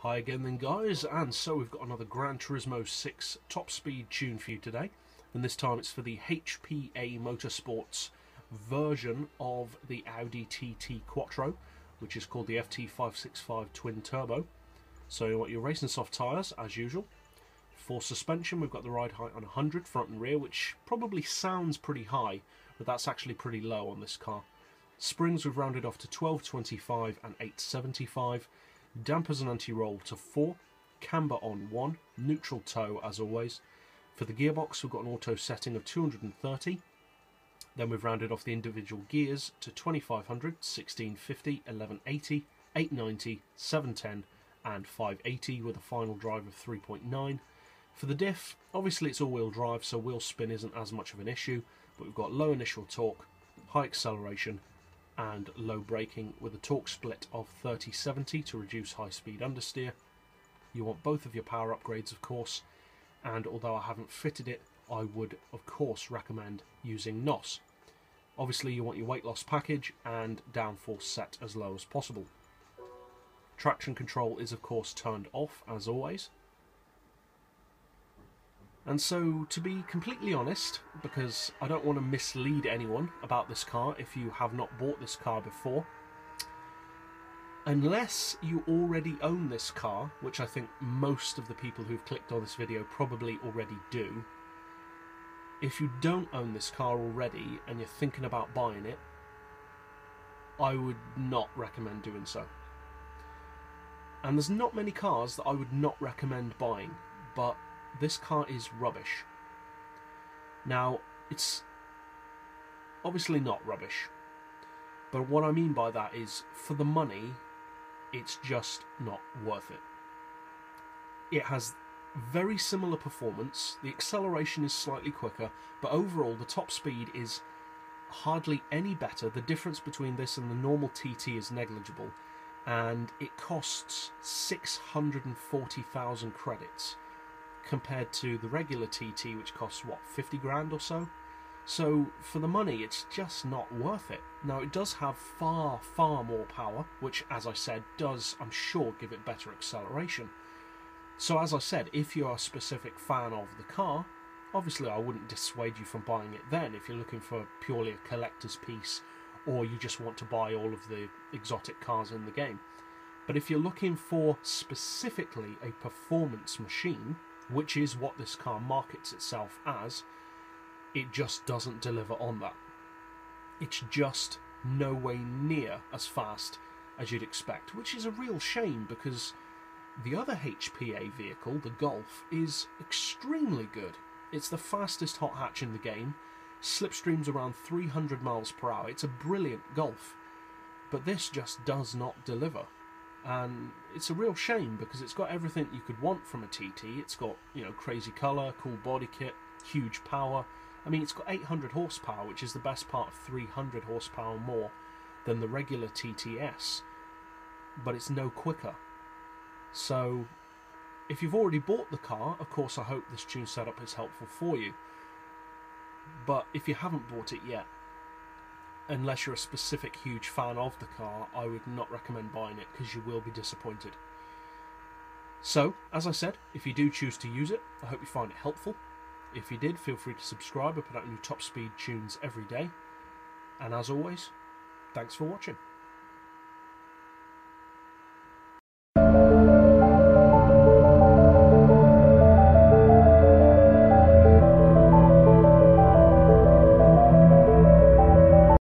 Hi again then guys, and so we've got another GranTurismo 6 top speed tune for you today, and this time it's for the HPA Motorsports version of the Audi TT quattro, which is called the FT565 twin turbo. So you want your racing soft tyres as usual. For suspension we've got the ride height on 100 front and rear, which probably sounds pretty high, but that's actually pretty low on this car. Springs we've rounded off to 1225 and 875. Dampers and anti-roll to 4, camber on 1, neutral toe as always. For the gearbox we've got an auto setting of 230, then we've rounded off the individual gears to 2500, 1650, 1180, 890, 710 and 580 with a final drive of 3.9. For the diff, obviously it's all-wheel drive, so wheel spin isn't as much of an issue, but we've got low initial torque, high acceleration and low braking with a torque split of 30-70 to reduce high-speed understeer. You want both of your power upgrades, of course, and although I haven't fitted it, I would of course recommend using NOS. Obviously you want your weight loss package and downforce set as low as possible. Traction control is of course turned off as always. And so, to be completely honest, because I don't want to mislead anyone about this car if you have not bought this car before, unless you already own this car, which I think most of the people who've clicked on this video probably already do, if you don't own this car already and you're thinking about buying it, I would not recommend doing so. And there's not many cars that I would not recommend buying, but this car is rubbish. Now, it's obviously not rubbish, but what I mean by that is, for the money, it's just not worth it. It has very similar performance, the acceleration is slightly quicker, but overall the top speed is hardly any better. The difference between this and the normal TT is negligible, and it costs 640,000 credits. Compared to the regular TT, which costs what, 50 grand or so. So for the money it's just not worth it. Now it does have far more power, which as I said does, I'm sure, give it better acceleration. So as I said, if you're a specific fan of the car, obviously I wouldn't dissuade you from buying it then if you're looking for purely a collector's piece or you just want to buy all of the exotic cars in the game. But if you're looking for specifically a performance machine, which is what this car markets itself as, it just doesn't deliver on that. It's just no way near as fast as you'd expect, which is a real shame because the other HPA vehicle, the Golf, is extremely good. It's the fastest hot hatch in the game, slipstreams around 300 miles per hour. It's a brilliant Golf, but this just does not deliver. And it's a real shame because it's got everything you could want from a TT. It's got, you know, crazy colour, cool body kit, huge power. I mean, it's got 800 horsepower, which is the best part of 300 horsepower more than the regular TTS, but it's no quicker. So if you've already bought the car, of course I hope this tune setup is helpful for you, but if you haven't bought it yet, unless you're a specific huge fan of the car, I would not recommend buying it because you will be disappointed. So, as I said, if you do choose to use it, I hope you find it helpful. If you did, feel free to subscribe. I put out new top speed tunes every day. And as always, thanks for watching.